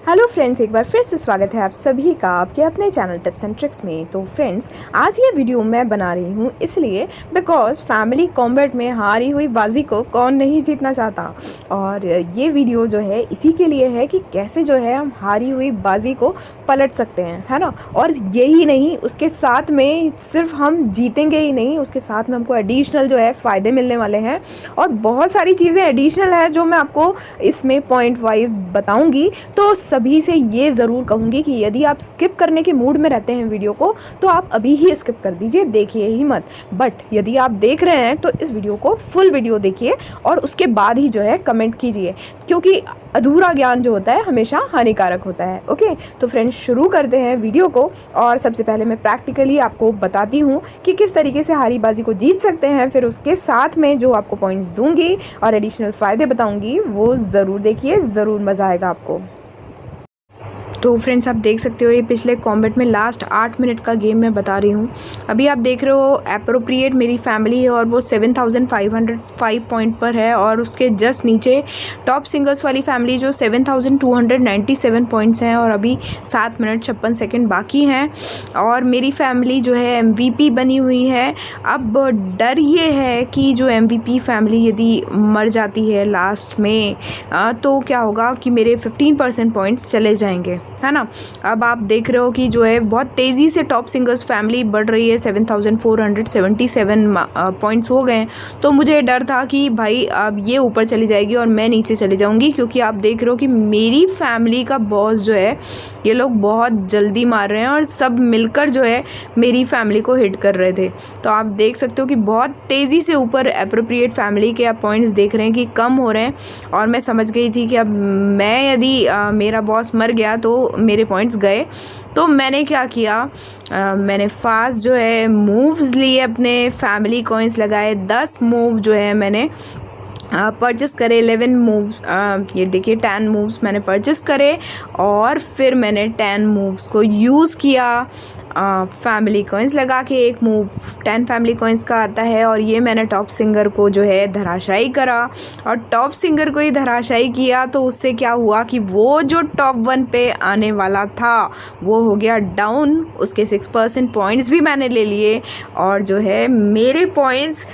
Hello friends, एक बार फिर से स्वागत है आप सभी का आपके अपने चैनल टिप्स एंड ट्रिक्स में। तो फ्रेंड्स, आज ये वीडियो मैं बना रही हूँ इसलिए बिकॉज फैमिली कॉम्बैट में हारी हुई बाजी को कौन नहीं जीतना चाहता। और ये वीडियो जो है इसी के लिए है कि कैसे जो है हम हारी हुई बाजी को पलट सकते हैं, है ना। और यही नहीं, उसके साथ में सिर्फ हम जीतेंगे ही नहीं, उसके साथ में हमको एडिशनल जो है फ़ायदे मिलने वाले हैं और बहुत सारी चीज़ें एडिशनल है जो मैं आपको इसमें पॉइंट वाइज बताऊँगी। तो सभी से ये ज़रूर कहूँगी कि यदि आप स्किप करने के मूड में रहते हैं वीडियो को तो आप अभी ही स्किप कर दीजिए, देखिए ही मत। बट यदि आप देख रहे हैं तो इस वीडियो को फुल वीडियो देखिए और उसके बाद ही जो है कमेंट कीजिए, क्योंकि अधूरा ज्ञान जो होता है हमेशा हानिकारक होता है। ओके, तो फ्रेंड्स शुरू करते हैं वीडियो को। और सबसे पहले मैं प्रैक्टिकली आपको बताती हूँ कि किस तरीके से हारी बाजी को जीत सकते हैं, फिर उसके साथ में जो आपको पॉइंट्स दूंगी और एडिशनल फ़ायदे बताऊंगी वो ज़रूर देखिए, ज़रूर मज़ा आएगा आपको। तो फ्रेंड्स, आप देख सकते हो ये पिछले कॉम्बैट में लास्ट 8 मिनट का गेम मैं बता रही हूँ। अभी आप देख रहे हो एप्रोप्रिएट मेरी फैमिली है और वो 7505 पॉइंट पर है और उसके जस्ट नीचे टॉप सिंगर्स वाली फैमिली जो 7297 पॉइंट्स हैं और अभी 7 मिनट 56 सेकेंड बाकी हैं और मेरी फैमिली जो है MVP बनी हुई है। अब डर ये है कि जो MVP फैमिली यदि मर जाती है लास्ट में तो क्या होगा कि मेरे 15% पॉइंट्स चले जाएंगे, है ना। अब आप देख रहे हो कि जो है बहुत तेज़ी से टॉप सिंगर्स फैमिली बढ़ रही है, 7477 पॉइंट्स हो गए हैं। तो मुझे डर था कि भाई अब ये ऊपर चली जाएगी और मैं नीचे चली जाऊंगी, क्योंकि आप देख रहे हो कि मेरी फैमिली का बॉस जो है ये लोग बहुत जल्दी मार रहे हैं और सब मिलकर जो है मेरी फैमिली को हिट कर रहे थे। तो आप देख सकते हो कि बहुत तेज़ी से ऊपर एप्रोप्रिएट फैमिली के आप पॉइंट्स देख रहे हैं कि कम हो रहे हैं और मैं समझ गई थी कि अब मैं यदि मेरा बॉस मर गया तो मेरे पॉइंट्स गए। तो मैंने क्या किया, मैंने फास्ट जो है मूव्स लिए, अपने फैमिली कॉइन्स लगाए, 10 मूव जो है मैंने परचेस करे, 11 मूव्स, ये देखिए 10 मूव्स मैंने परचेस करे और फिर मैंने 10 मूव्स को यूज़ किया। फैमिली कॉइन्स लगा के एक मूव 10 फैमिली कॉइन्स का आता है और ये मैंने टॉप सिंगर को जो है धराशायी करा और टॉप सिंगर को ही धराशायी किया। तो उससे क्या हुआ कि वो जो टॉप 1 पे आने वाला था वो हो गया डाउन, उसके 6% पॉइंट्स भी मैंने ले लिए और जो है मेरे पॉइंट्स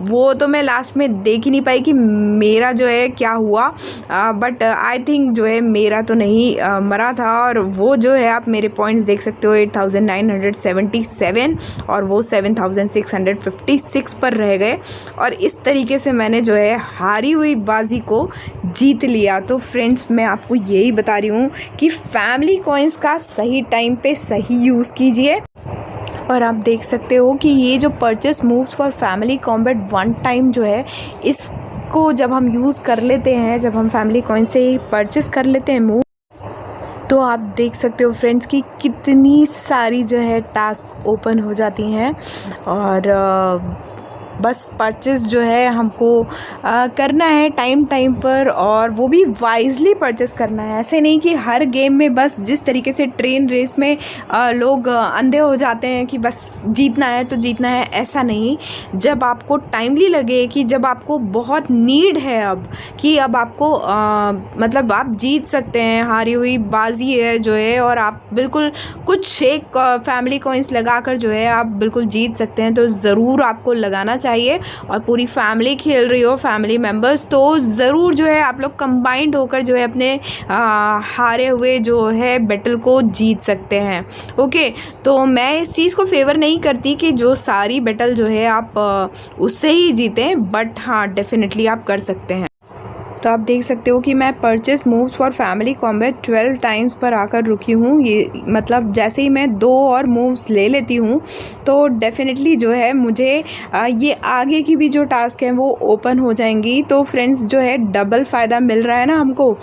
वो तो मैं लास्ट में देख ही नहीं पाई कि मेरा जो है क्या हुआ, बट आई थिंक जो है मेरा तो नहीं मरा था और वो जो है आप मेरे पॉइंट्स देख सकते हो 8977 और वो 7656 पर रह गए और इस तरीके से मैंने जो है हारी हुई बाजी को जीत लिया। तो फ्रेंड्स, मैं आपको यही बता रही हूँ कि फैमिली कॉइन्स का सही टाइम पे सही यूज़ कीजिए। और आप देख सकते हो कि ये जो purchase moves for family combat 1 time जो है इसको जब हम यूज़ कर लेते हैं, जब हम फैमिली कॉइन से ही परचेस कर लेते हैं मूव, तो आप देख सकते हो फ्रेंड्स कि कितनी सारी जो है टास्क ओपन हो जाती हैं और बस परचेस जो है हमको करना है टाइम पर और वो भी वाइजली परचेस करना है। ऐसे नहीं कि हर गेम में बस जिस तरीके से ट्रेन रेस में लोग अंधे हो जाते हैं कि बस जीतना है तो जीतना है, ऐसा नहीं। जब आपको टाइमली लगे कि जब आपको बहुत नीड है अब कि अब आपको मतलब आप जीत सकते हैं, हारी हुई बाजी है जो है और आप बिल्कुल कुछ एक फैमिली कॉइन्स लगाकर जो है आप बिल्कुल जीत सकते हैं, तो ज़रूर आपको लगाना चाहिए। और पूरी फैमिली खेल रही हो, फैमिली मेम्बर्स, तो ज़रूर जो है आप लोग कंबाइंड होकर जो है अपने हारे हुए जो है बैटल को जीत सकते हैं। ओके, तो मैं इस चीज़ को फेवर नहीं करती कि जो सारी बैटल जो है आप उससे ही जीतें, बट हाँ डेफिनेटली आप कर सकते हैं। तो आप देख सकते हो कि मैं purchase moves for family combat 12 times पर आकर रुकी हूँ। ये मतलब जैसे ही मैं 2 और मूव्स ले लेती हूँ तो डेफिनेटली जो है मुझे ये आगे की भी जो टास्क हैं वो ओपन हो जाएंगी। तो फ्रेंड्स, जो है डबल फ़ायदा मिल रहा है ना हमको,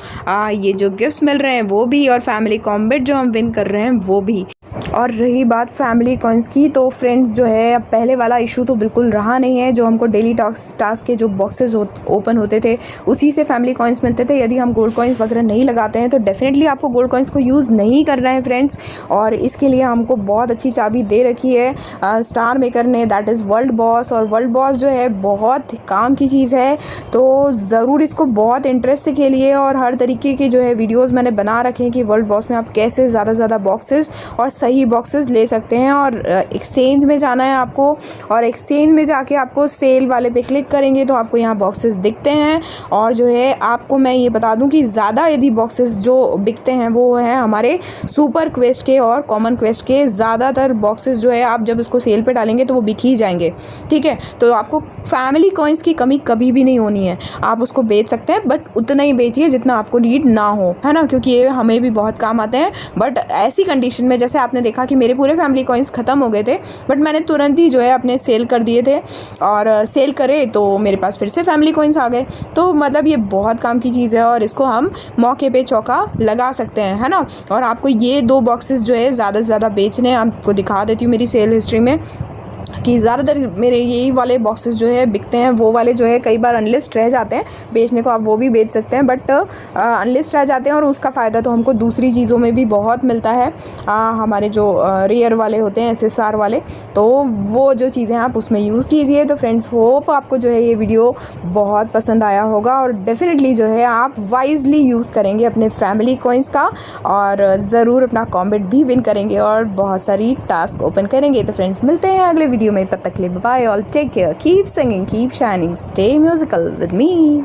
ये जो गिफ्ट्स मिल रहे हैं वो भी और फैमिली कॉम्बैट जो हम विन कर रहे हैं वो भी। और रही बात फैमिली कॉइन्स की, तो फ्रेंड्स जो है अब पहले वाला इशू तो बिल्कुल रहा नहीं है। जो हमको डेली टास्क के जो बॉक्सेस ओपन होते थे उसी से फैमिली कॉइन्स मिलते थे। यदि हम गोल्ड कॉइन्स वगैरह नहीं लगाते हैं तो डेफिनेटली आपको गोल्ड कॉइन्स को यूज़ नहीं करना है फ्रेंड्स। और इसके लिए हमको बहुत अच्छी चाबी दे रखी है स्टार मेकर ने, दैट इज़ वर्ल्ड बॉस। और वर्ल्ड बॉस जो है बहुत काम की चीज़ है, तो ज़रूर इसको बहुत इंटरेस्ट से खेलिए। और हर तरीके की जो है वीडियोस मैंने बना रखे हैं कि वर्ल्ड बॉस में आप कैसे ज़्यादा से ज़्यादा बॉक्सेस और सही बॉक्सेस ले सकते हैं। और एक्सचेंज में जाना है आपको, और एक्सचेंज में जाके आपको सेल वाले पे क्लिक करेंगे तो आपको यहाँ बॉक्सेस दिखते हैं। और जो है आपको मैं ये बता दूं कि ज़्यादा यदि बॉक्सेस जो बिकते हैं वो हैं हमारे सुपर क्वेस्ट के और कॉमन क्वेस्ट के। ज़्यादातर बॉक्सेस जो है आप जब इसको सेल पे डालेंगे तो वो बिक ही जाएंगे, ठीक है। तो आपको फैमिली कॉइन्स की कमी कभी भी नहीं होनी है। आप उसको बेच सकते हैं बट उतना ही बेचिए जितना आपको नीड ना हो, है ना, क्योंकि ये हमें भी बहुत काम आते हैं। बट ऐसी कंडीशन में जैसे आपने देखा कि मेरे पूरे फैमिली कॉइन्स ख़त्म हो गए थे, बट मैंने तुरंत ही जो है अपने सेल कर दिए थे, और सेल करे तो मेरे पास फिर से फैमिली कॉइन्स आ गए। तो मतलब ये बहुत काम की चीज़ है और इसको हम मौके पे चौका लगा सकते हैं, है ना। और आपको ये 2 बॉक्सेस जो है ज़्यादा से ज़्यादा बेचने हैं। आपको दिखा देती हूँ मेरी सेल हिस्ट्री में कि ज़्यादातर मेरे यही वाले बॉक्सेस जो है बिकते हैं। वो वाले जो है कई बार अनलिस्ट रह जाते हैं बेचने को, आप वो भी बेच सकते हैं, बट अनलिस्ट रह जाते हैं। और उसका फ़ायदा तो हमको दूसरी चीज़ों में भी बहुत मिलता है। हमारे जो रेयर वाले होते हैं SSR वाले, तो वो जो चीज़ें आप उसमें यूज़ कीजिए। तो फ्रेंड्स होप आपको जो है ये वीडियो बहुत पसंद आया होगा, और डेफिनेटली जो है आप वाइजली यूज़ करेंगे अपने फैमिली कॉइन्स का, और ज़रूर अपना कॉम्बैट भी विन करेंगे और बहुत सारी टास्क ओपन करेंगे। तो फ्रेंड्स मिलते हैं अगले वीडियो में, तब तक के लिए bye all, take care, keep singing, keep shining, stay musical with me.